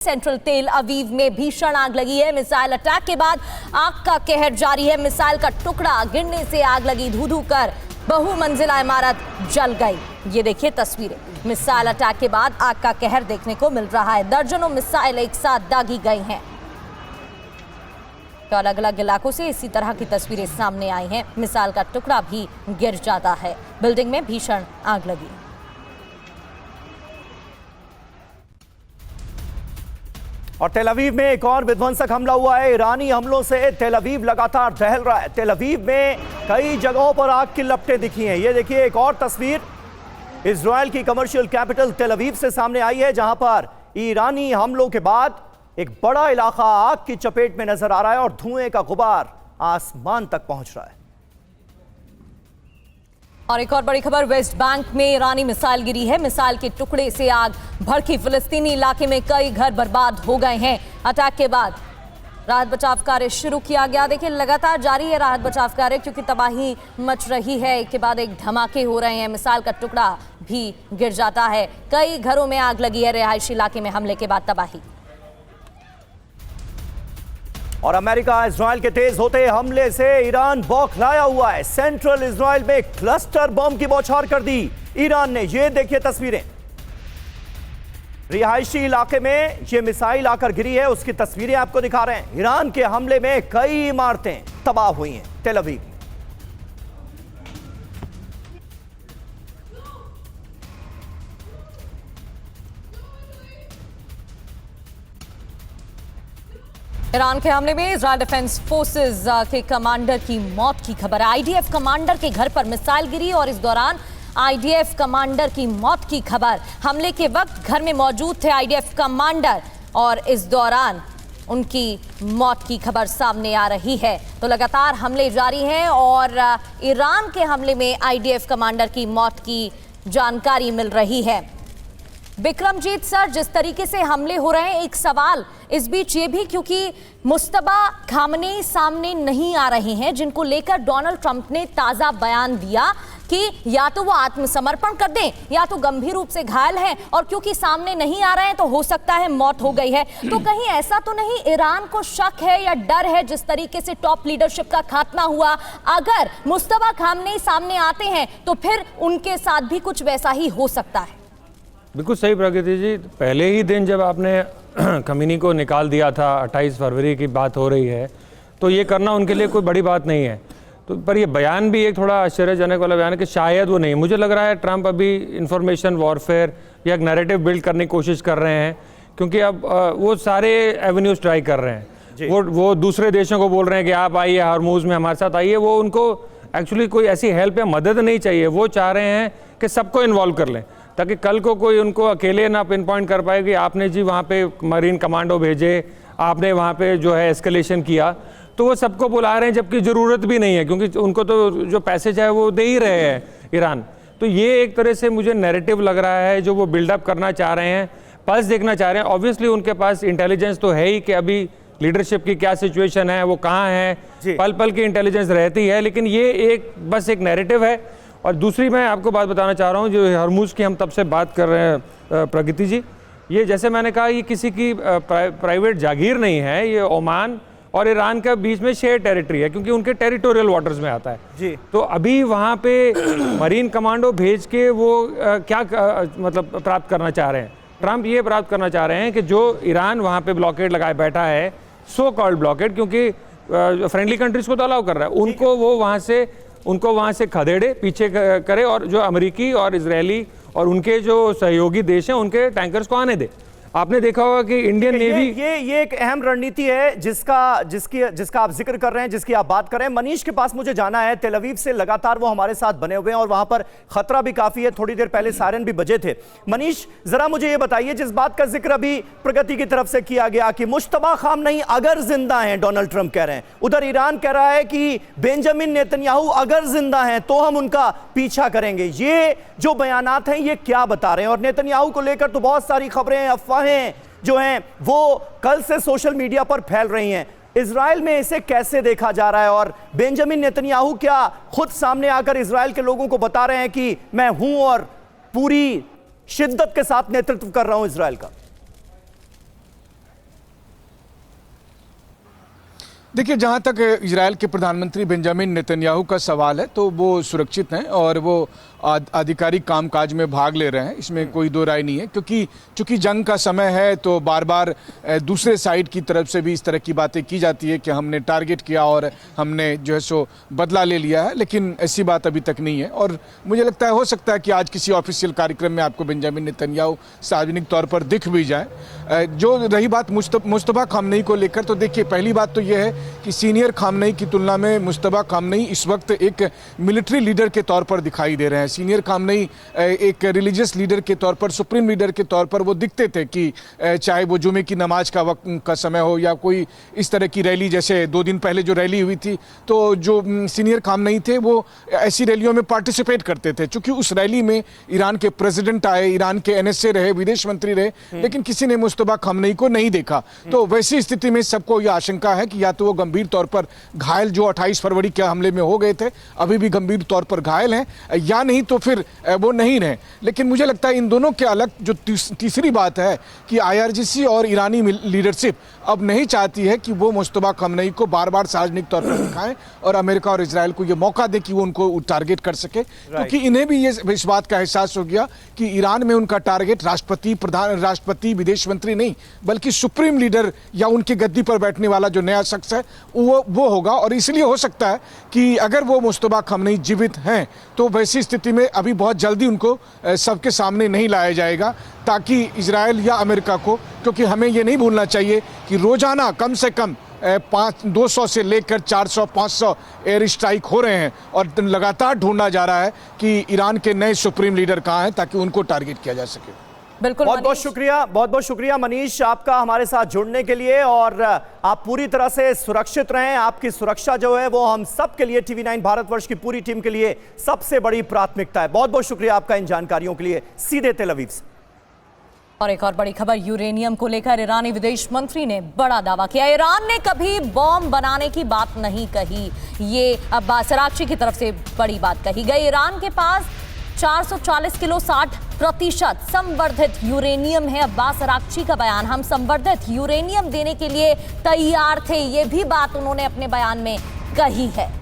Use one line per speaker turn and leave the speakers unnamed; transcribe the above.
Central तेल अवीव में भीषण आग लगी है। मिसाइल अटैक के बाद आग का कहर जारी है। मिसाइल का टुकड़ा गिरने से आग लगी, धू-धू कर बहुमंजिला इमारत जल गई। ये देखिए तस्वीरें। मिसाइल अटैक के बाद आग का कहर देखने को मिल रहा है। दर्जनों मिसाइल एक साथ दागी गई हैं। तो अलग अलग इलाकों से इसी तरह की तस्वीरें सामने आई हैं। मिसाइल का टुकड़ा भी गिर जाता है। बिल्डिंग में भीषण आग लगी।
और तेल अवीव में एक और विध्वंसक हमला हुआ है। ईरानी हमलों से तेल अवीव लगातार दहल रहा है। तेल अवीव में कई जगहों पर आग की लपटें दिखी हैं। ये देखिए एक और तस्वीर इजराइल की कमर्शियल कैपिटल तेल अवीव से सामने आई है, जहां पर ईरानी हमलों के बाद एक बड़ा इलाका आग की चपेट में नजर आ रहा है और धुएं का गुबार आसमान तक पहुंच रहा है।
और एक और बड़ी खबर, वेस्ट बैंक में ईरानी मिसाइल गिरी है। मिसाइल के टुकड़े से आग भड़की। फिलिस्तीनी इलाके में कई घर बर्बाद हो गए हैं। अटैक के बाद राहत बचाव कार्य शुरू किया गया। देखिए लगातार जारी है राहत बचाव कार्य, क्योंकि तबाही मच रही है। एक के बाद एक धमाके हो रहे हैं। मिसाइल का टुकड़ा भी गिर जाता है। कई घरों में आग लगी है। रिहायशी इलाके में हमले के बाद तबाही।
और अमेरिका इजराइल के तेज होते हमले से ईरान बौखलाया हुआ है। सेंट्रल इजराइल में क्लस्टर बम की बौछार कर दी ईरान ने। ये देखिए तस्वीरें। रिहायशी इलाके में ये मिसाइल आकर गिरी है, उसकी तस्वीरें आपको दिखा रहे हैं। ईरान के हमले में कई इमारतें तबाह हुई हैं तेल अवीव।
ईरान के हमले में इजरायल डिफेंस फोर्सेस के कमांडर की मौत की खबर है। आईडीएफ कमांडर के घर पर मिसाइल गिरी और इस दौरान आईडीएफ कमांडर की मौत की खबर। हमले के वक्त घर में मौजूद थे आईडीएफ कमांडर और इस दौरान उनकी मौत की खबर सामने आ रही है। तो लगातार हमले जारी हैं और ईरान के हमले में आईडीएफ कमांडर की मौत की जानकारी मिल रही है। विक्रमजीत सर, जिस तरीके से हमले हो रहे हैं, एक सवाल इस बीच ये भी, क्योंकि मुस्तबा खामनेई सामने नहीं आ रहे हैं, जिनको लेकर डोनाल्ड ट्रंप ने ताजा बयान दिया कि या तो वो आत्मसमर्पण कर दें या तो गंभीर रूप से घायल हैं, और क्योंकि सामने नहीं आ रहे हैं तो हो सकता है मौत हो गई है। तो कहीं ऐसा तो नहीं ईरान को शक है या डर है, जिस तरीके से टॉप लीडरशिप का खात्मा हुआ, अगर मुस्तबा खामनेई सामने आते हैं तो फिर उनके साथ भी कुछ वैसा ही हो सकता है?
बिल्कुल सही प्रगति जी। पहले ही दिन जब आपने खमीनी को निकाल दिया था, 28 फरवरी की बात हो रही है, तो ये करना उनके लिए कोई बड़ी बात नहीं है। तो पर ये बयान भी एक थोड़ा आश्चर्यजनक वाला बयान है कि शायद वो नहीं। मुझे लग रहा है ट्रंप अभी इंफॉर्मेशन वॉरफेयर या एक नैरेटिव बिल्ड करने की कोशिश कर रहे हैं, क्योंकि अब वो सारे एवेन्यूज ट्राई कर रहे हैं। वो दूसरे देशों को बोल रहे हैं कि आप आइए हॉर्मुज़ में हमारे साथ आइए। वो उनको एक्चुअली कोई ऐसी हेल्प या मदद नहीं चाहिए। वो चाह रहे हैं कि सबको इन्वॉल्व कर लें, ताकि कल को कोई उनको अकेले ना पिन पॉइंट कर पाए कि आपने जी वहाँ पे मरीन कमांडो भेजे, आपने वहाँ पे जो है एस्केलेशन किया। तो वो सबको बुला रहे हैं, जबकि ज़रूरत भी नहीं है, क्योंकि उनको तो जो पैसे चाहे वो दे ही रहे हैं ईरान। तो ये एक तरह से मुझे नैरेटिव लग रहा है जो वो बिल्डअप करना चाह रहे हैं, पल्स देखना चाह रहे हैं। ऑब्वियसली उनके पास इंटेलिजेंस तो है ही कि अभी लीडरशिप की क्या सिचुएशन है, वो कहाँ है, पल पल की इंटेलिजेंस रहती है, लेकिन ये एक बस एक नैरेटिव है। और दूसरी मैं आपको बात बताना चाह रहा हूँ, जो हॉर्मुज़ की हम तब से बात कर रहे हैं प्रगति जी, ये जैसे मैंने कहा ये किसी की प्राइवेट जागीर नहीं है। ये ओमान और ईरान के बीच में शेयर टेरिटरी है, क्योंकि उनके टेरिटोरियल वाटर्स में आता है जी। तो अभी वहाँ पे मरीन कमांडो भेज के वो क्या मतलब प्राप्त करना चाह रहे हैं? ट्रंप ये प्राप्त करना चाह रहे हैं कि जो ईरान वहाँ पे ब्लॉकेड लगाए बैठा है, सो कॉल्ड ब्लॉकेड, क्योंकि फ्रेंडली कंट्रीज को तो अलाउ कर रहा है, उनको वहाँ से खदेड़े, पीछे करे, और जो अमेरिकी और इजरायली और उनके जो सहयोगी देश हैं उनके टैंकर्स को आने दे। आपने देखा होगा कि इंडियन नेवी
ये एक अहम रणनीति है जिसका आप जिक्र कर रहे हैं, जिसकी आप बात कर रहे हैं। मनीष के पास मुझे जाना है। तेल अवीव से लगातार वो हमारे साथ बने हुए हैं और वहां पर खतरा भी काफी है। थोड़ी देर पहले सायरन भी बजे थे। मनीष, जरा मुझे ये बताइए, जिस बात का जिक्र अभी प्रगति की तरफ से किया गया कि मुश्तबा खामनेई अगर जिंदा हैं, डोनाल्ड ट्रंप कह रहे हैं, उधर ईरान कह रहा है कि बेंजामिन नेतन्याहू अगर जिंदा हैं तो हम उनका पीछा करेंगे। ये जो बयानात हैं ये क्या बता रहे हैं? और नेतन्याहू को लेकर तो बहुत सारी खबरें, अफवाहें जो हैं वो कल से सोशल मीडिया पर फैल रही हैं। इजराइल में इसे कैसे देखा जा रहा है? और बेंजामिन नेतन्याहू क्या खुद सामने आकर इजराइल के लोगों को बता रहे हैं कि मैं हूं और पूरी शिद्दत के साथ नेतृत्व कर रहा हूं इजराइल का?
देखिए, जहाँ तक इजराइल के प्रधानमंत्री बेंजामिन नेतन्याहू का सवाल है तो वो सुरक्षित हैं और वो आधिकारिक कामकाज में भाग ले रहे हैं, इसमें कोई दो राय नहीं है। क्योंकि चूंकि जंग का समय है तो बार बार दूसरे साइड की तरफ से भी इस तरह की बातें की जाती है कि हमने टारगेट किया और हमने जो है सो बदला ले लिया है, लेकिन ऐसी बात अभी तक नहीं है। और मुझे लगता है हो सकता है कि आज किसी ऑफिशियल कार्यक्रम में आपको बेंजामिन नेतन्याहू सार्वजनिक तौर पर दिख भी जाए। जो रही बात मुस्तफा खामनेई को लेकर, तो देखिए, पहली बात तो यह है कि सीनियर खामनेई की तुलना में मुस्तफा खामनेई इस वक्त एक मिलिट्री लीडर के तौर पर दिखाई दे रहे हैं। सीनियर खामनेई एक रिलीजियस लीडर के तौर पर, सुप्रीम लीडर के तौर पर वो दिखते थे कि चाहे वो जुमे की नमाज का वक्त का समय हो या कोई इस तरह की रैली, जैसे 2 दिन पहले जो रैली हुई थी, तो जो सीनियर खामनेई थे वो ऐसी रैलियों में पार्टिसिपेट करते थे। चूंकि उस रैली में ईरान के प्रेसिडेंट आए, ईरान के NSA रहे, विदेश मंत्री रहे, लेकिन किसी ने मुस्तफा खामनेई को नहीं देखा। तो वैसी स्थिति में सबको यह आशंका है कि या तो वो गंभीर तौर पर घायल, जो 28 फरवरी के हमले में हो गए थे, अभी भी गंभीर तौर पर घायल हैं, या नहीं तो फिर वो नहीं रहे। लेकिन मुझे लगता है इन दोनों के अलग जो तीसरी बात है कि IRGC और ईरानी लीडरशिप अब नहीं चाहती है कि वो मुस्तफा खामनेई को बार बार सार्वजनिक तौर पर दिखाएं और अमेरिका और इजराइल को ये मौका दे कि वो उनको टारगेट कर सके। क्योंकि इन्हें भी ये इस बात का एहसास हो गया कि ईरान में उनका टारगेट राष्ट्रपति, विदेश मंत्री नहीं, बल्कि सुप्रीम लीडर या उनकी गद्दी पर बैठने वाला जो नया शख्स है वो होगा। और इसलिए हो सकता है कि अगर वो मुस्तफा खामनेई जीवित हैं तो वैसी स्थिति में अभी बहुत जल्दी उनको सबके सामने नहीं लाया जाएगा, ताकि इजराइल या अमेरिका को, क्योंकि हमें ये नहीं भूलना चाहिए कि रोजाना कम से कम 200 से लेकर 400-500 एयर स्ट्राइक हो रहे हैं और लगातार ढूंढा जा रहा है कि ईरान के नए सुप्रीम लीडर कहाँ हैं, ताकि उनको टारगेट किया जा सके।
बिल्कुल,
बहुत बहुत शुक्रिया मनीष, आपका हमारे साथ जुड़ने के लिए। और आप पूरी तरह से सुरक्षित रहें, आपकी सुरक्षा जो है वो हम सब के लिए, TV9 भारतवर्ष की पूरी टीम के लिए सबसे बड़ी प्राथमिकता है। बहुत बहुत शुक्रिया आपका इन जानकारियों के लिए। सीधे तेल अवीव से
और एक और बड़ी खबर, यूरेनियम को लेकर ईरानी विदेश मंत्री ने बड़ा दावा किया। ईरान ने कभी बॉम्ब बनाने की बात नहीं कही, ये अब्बास अराक्ची की तरफ से बड़ी बात कही गई। ईरान के पास 440 किलो 60% संवर्धित यूरेनियम है। अब्बास अराक्ची का बयान, हम संवर्धित यूरेनियम देने के लिए तैयार थे, ये भी बात उन्होंने अपने बयान में कही है।